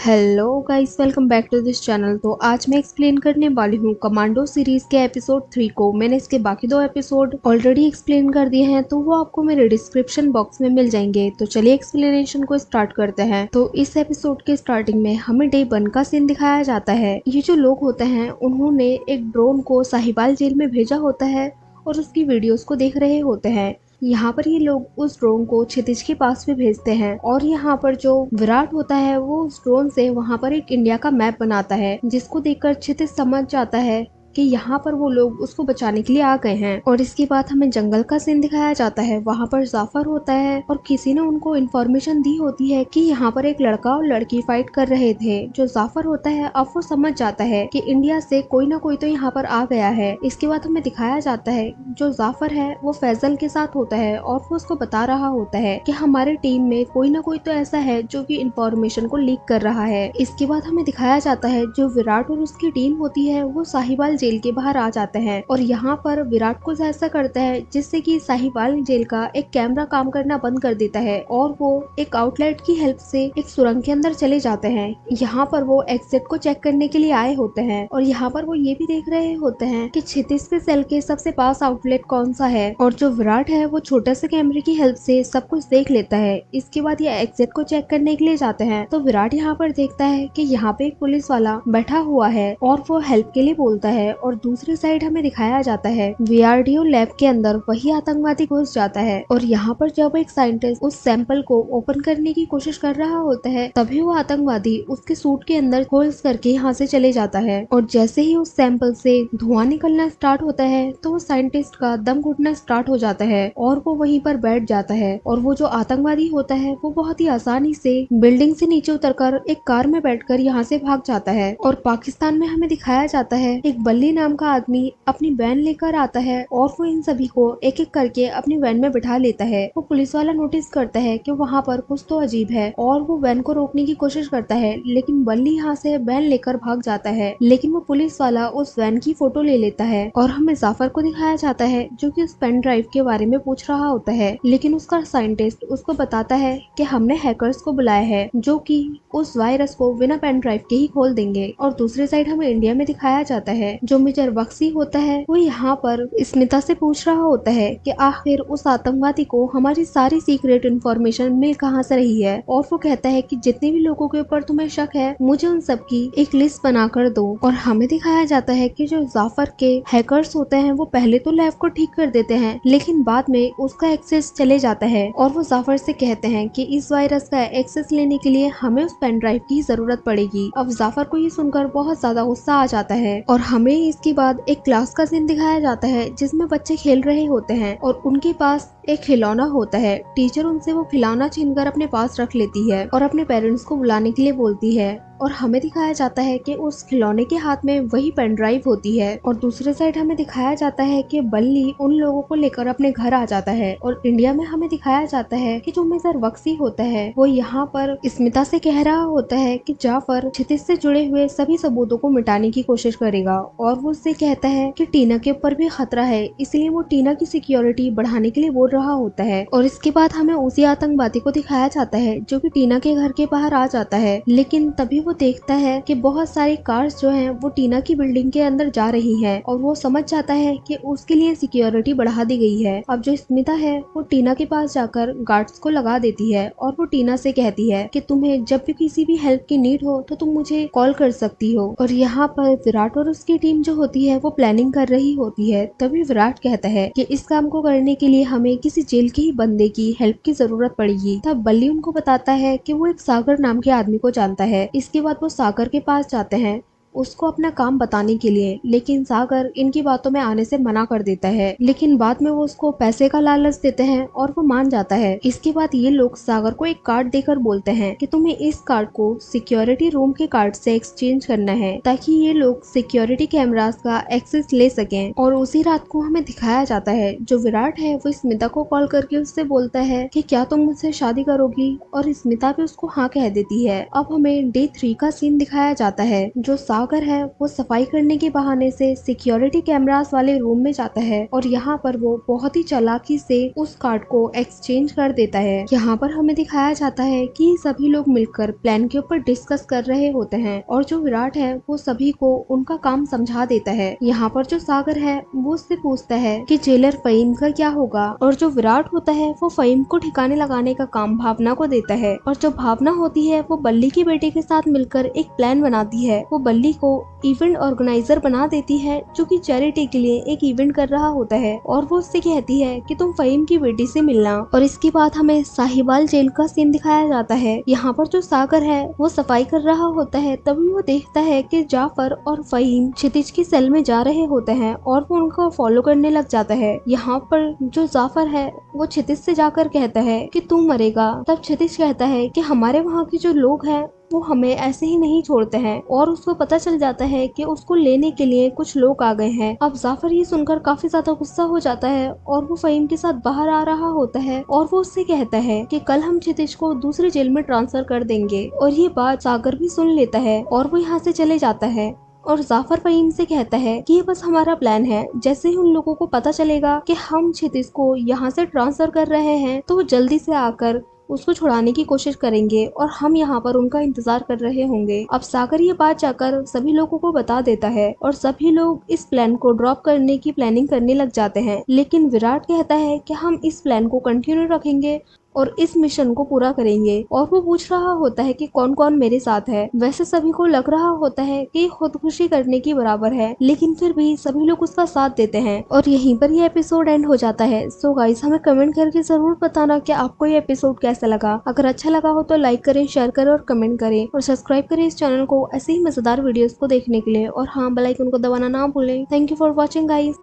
Hello guys, welcome back to this channel. तो आज मैं एक्सप्लेन करने वाली हूँ कमांडो सीरीज के एपिसोड 3 को। मैंने इसके बाकी 2 एपिसोड ऑलरेडी एक्सप्लेन कर दिए हैं, तो वो आपको मेरे डिस्क्रिप्शन बॉक्स में मिल जाएंगे। तो चलिए एक्सप्लेनेशन को स्टार्ट करते हैं। तो इस एपिसोड के स्टार्टिंग में हमें डे 1 का सीन दिखाया जाता है। ये जो लोग होते हैं उन्होंने एक ड्रोन को साहिवाल जेल में भेजा होता है और उसकी वीडियोस को देख रहे होते हैं। यहाँ पर ये लोग उस ड्रोन को क्षितिज के पास भी भेजते हैं और यहाँ पर जो विराट होता है वो उस ड्रोन से वहाँ पर एक इंडिया का मैप बनाता है, जिसको देखकर क्षितिज समझ जाता है कि यहाँ पर वो लोग उसको बचाने के लिए आ गए हैं। और इसके बाद हमें जंगल का सीन दिखाया जाता है। वहाँ पर जाफर होता है और किसी ने उनको इन्फॉर्मेशन दी होती है कि यहाँ पर एक लड़का और लड़की फाइट कर रहे थे। जो जाफर होता है अब वो समझ जाता है कि इंडिया से कोई ना कोई तो यहाँ पर आ गया है। इसके बाद हमें दिखाया जाता है जो जाफर है वो फैजल के साथ होता है और वो उसको बता रहा होता है कि हमारे टीम में कोई ना कोई तो ऐसा है जो कि इन्फॉर्मेशन को लीक कर रहा है। इसके बाद हमें दिखाया जाता है जो विराट और उसकी टीम होती है वो साहिवाल जेल के बाहर आ जाते हैं और यहाँ पर विराट कुछ ऐसा करता है जिससे कि साहिवाल जेल का एक कैमरा काम करना बंद कर देता है और वो एक आउटलेट की हेल्प से एक सुरंग के अंदर चले जाते हैं। यहाँ पर वो एग्जिट को चेक करने के लिए आए होते हैं और यहाँ पर वो ये भी देख रहे होते हैं कि क्षितिज के सेल के सबसे पास आउटलेट कौन सा है। और जो विराट है वो छोटे से कैमरे की हेल्प से सब कुछ देख लेता है। इसके बाद ये एग्जिट को चेक करने के लिए जाते हैं तो विराट यहाँ पर देखता है कि यहाँ पे एक पुलिस वाला बैठा हुआ है और वो हेल्प के लिए बोलता है। और दूसरी साइड हमें दिखाया जाता है वीआरडीओ लैब के अंदर वही आतंकवादी घुस जाता है और यहाँ पर जब एक साइंटिस्ट उस सैंपल को ओपन करने की कोशिश कर रहा होता है तभी वो आतंकवादी उसके सूट के अंदर होल्स करके यहाँ से चले जाता है। और जैसे ही उस सैंपल से धुआं निकलना स्टार्ट होता है तो वो साइंटिस्ट का दम घुटना स्टार्ट हो जाता है और वो वहीं पर बैठ जाता है। और वो जो आतंकवादी होता है वो बहुत ही आसानी से बिल्डिंग से नीचे उतरकर एक कार में बैठकर यहाँ से भाग जाता है। और पाकिस्तान में हमें दिखाया जाता है एक बल्ली नाम का आदमी अपनी वैन लेकर आता है और वो इन सभी को एक एक करके अपनी वैन में बिठा लेता है। वो पुलिस वाला नोटिस करता है कि वहाँ पर कुछ तो अजीब है और वो वैन को रोकने की कोशिश करता है, लेकिन बल्ली यहाँ से वैन लेकर भाग जाता है। लेकिन वो पुलिस वाला उस वैन की फोटो ले लेता है और हमें जाफर को दिखाया जाता है जो कि उस पेन ड्राइव के बारे में पूछ रहा होता है, लेकिन उसका साइंटिस्ट उसको बताता है कि हमने हैकर्स को बुलाया है जो कि उस वायरस को बिना पेन ड्राइव के ही खोल देंगे। और दूसरी साइड हमें इंडिया में दिखाया जाता है जो मेजर बक्सी होता है वो यहाँ पर स्मिता से पूछ रहा होता है कि आखिर उस आतंकवादी को हमारी सारी सीक्रेट इन्फॉर्मेशन मिल कहाँ से रही है। और वो कहता है कि जितने भी लोगों के ऊपर तुम्हें शक है मुझे उन सब की एक लिस्ट बना कर दो। और हमें दिखाया जाता है कि जो जाफर के हैकर्स होते हैं वो पहले तो लैब को ठीक कर देते हैं, लेकिन बाद में उसका एक्सेस चले जाता है और वो जाफर से कहते हैं कि इस वायरस का एक्सेस लेने के लिए हमें उस पेन ड्राइव की जरूरत पड़ेगी। अब जाफर को ये सुनकर बहुत ज्यादा गुस्सा आ जाता है। और हमें इसके बाद एक क्लास का सीन दिखाया जाता है जिसमें बच्चे खेल रहे होते हैं और उनके पास एक खिलौना होता है। टीचर उनसे वो खिलौना छीनकर अपने पास रख लेती है और अपने पेरेंट्स को बुलाने के लिए बोलती है। और हमें दिखाया जाता है कि उस खिलौने के हाथ में वही पेन ड्राइव होती है। और दूसरे साइड हमें दिखाया जाता है कि बल्ली उन लोगों को लेकर अपने घर आ जाता है। और इंडिया में हमें दिखाया जाता है कि जो मेजर वक्सी होता है वो यहाँ पर स्मिता से कह रहा होता है कि जाफर क्षितिज से जुड़े हुए सभी सबूतों को मिटाने की कोशिश करेगा। और वो उससे कहता है कि टीना के ऊपर भी खतरा है, इसलिए वो टीना की सिक्योरिटी बढ़ाने के लिए बोल रहा होता है। और इसके बाद हमें उसी आतंकवादी को दिखाया जाता है जो कि टीना के घर के बाहर आ जाता है, लेकिन तभी वो देखता है कि बहुत सारी कार्स जो हैं वो टीना की बिल्डिंग के अंदर जा रही हैं और वो समझ जाता है कि उसके लिए सिक्योरिटी बढ़ा दी गई है। अब जो स्मिता है वो टीना के पास जाकर गार्ड्स को लगा देती है और वो टीना से कहती है कि तुम्हें जब भी किसी भी हेल्प की नीड हो तो तुम मुझे कॉल कर सकती हो। और यहाँ पर विराट और उसकी टीम जो होती है वो प्लानिंग कर रही होती है। तभी विराट कहता है कि इस काम को करने के लिए हमें किसी जेल के ही बंदे की हेल्प की जरूरत पड़ेगी। तब बल्ली उनको बताता है कि वो एक सागर नाम के आदमी को जानता है। इसके बाद वो सागर के पास जाते हैं उसको अपना काम बताने के लिए, लेकिन सागर इनकी बातों में आने से मना कर देता है। लेकिन बाद में वो उसको पैसे का लालच देते हैं और वो मान जाता है। इसके बाद ये लोग सागर को एक कार्ड देकर बोलते हैं कि तुम्हें इस कार्ड को सिक्योरिटी रूम के कार्ड से एक्सचेंज करना है ताकि ये लोग सिक्योरिटी कैमरास का एक्सेस ले सकें। और उसी रात को हमें दिखाया जाता है जो विराट है वो स्मिता को कॉल करके उससे बोलता है कि क्या तुम मुझसे शादी करोगी, और स्मिता भी उसको हाँ कह देती है। अब हमें डे 3 का सीन दिखाया जाता है जो सागर है वो सफाई करने के बहाने से सिक्योरिटी कैमरास वाले रूम में जाता है और यहाँ पर वो बहुत ही चालाकी से उस कार्ड को एक्सचेंज कर देता है। यहाँ पर हमें दिखाया जाता है कि सभी लोग मिलकर प्लान के ऊपर डिस्कस कर रहे होते हैं और जो विराट है वो सभी को उनका काम समझा देता है। यहाँ पर जो सागर है वो उससे पूछता है कि जेलर फहीम का क्या होगा और जो विराट होता है वो फहीम को ठिकाने लगाने का काम भावना को देता है और जो भावना होती है वो बल्ली की बेटे के साथ मिलकर एक प्लान बनाती है। वो बल्ली को इवेंट ऑर्गेनाइजर बना देती है जो कि चैरिटी के लिए एक इवेंट कर रहा होता है और वो उससे कहती है कि तुम फहीम की बेटी से मिलना। और इसके बाद हमें साहिवाल जेल का सीन दिखाया जाता है। यहाँ पर जो सागर है वो सफाई कर रहा होता है तभी वो देखता है कि जाफर और फहीम क्षितिज की सेल में जा रहे होते हैं और वो उनको फॉलो करने लग जाता है। यहाँ पर जो जाफर है वो क्षितिज से जाकर कहता है कि तू मरेगा। तब क्षितिज कहता है कि हमारे वहाँ के जो लोग हैं वो हमें ऐसे ही नहीं छोड़ते हैं और उसको पता चल जाता है कि उसको लेने के लिए कुछ लोग आ गए हैं। अब जाफर ये सुनकर काफी ज्यादा गुस्सा हो जाता है और वो फहीम के साथ बाहर आ रहा होता है और वो उससे कहता है कि कल हम क्षितिज को दूसरी जेल में ट्रांसफर कर देंगे। और ये बात सागर भी सुन लेता है और वो यहाँ से चले जाता है और जाफर फहीम से कहता है कि ये बस हमारा प्लान है। जैसे ही उन लोगों को पता चलेगा कि हम क्षितिज को यहाँ से ट्रांसफर कर रहे हैं तो वो जल्दी से आकर उसको छुड़ाने की कोशिश करेंगे और हम यहाँ पर उनका इंतजार कर रहे होंगे। अब सागर ये बात जाकर सभी लोगों को बता देता है और सभी लोग इस प्लान को ड्रॉप करने की प्लानिंग करने लग जाते हैं। लेकिन विराट कहता है कि हम इस प्लान को कंटिन्यू रखेंगे और इस मिशन को पूरा करेंगे। और वो पूछ रहा होता है कि कौन कौन मेरे साथ है। वैसे सभी को लग रहा होता है कि खुदकुशी करने की बराबर है, लेकिन फिर भी सभी लोग उसका साथ देते हैं और यहीं पर ये एपिसोड एंड हो जाता है। सो गाइस, हमें कमेंट करके जरूर बताना कि आपको ये एपिसोड कैसा लगा। अगर अच्छा लगा हो तो लाइक करें, शेयर करें और कमेंट करें और सब्सक्राइब करें इस चैनल को ऐसे ही मजेदार वीडियोस को देखने के लिए। और हाँ, बेल आइकन को दबाना ना भूलें। Thank you for watching guys.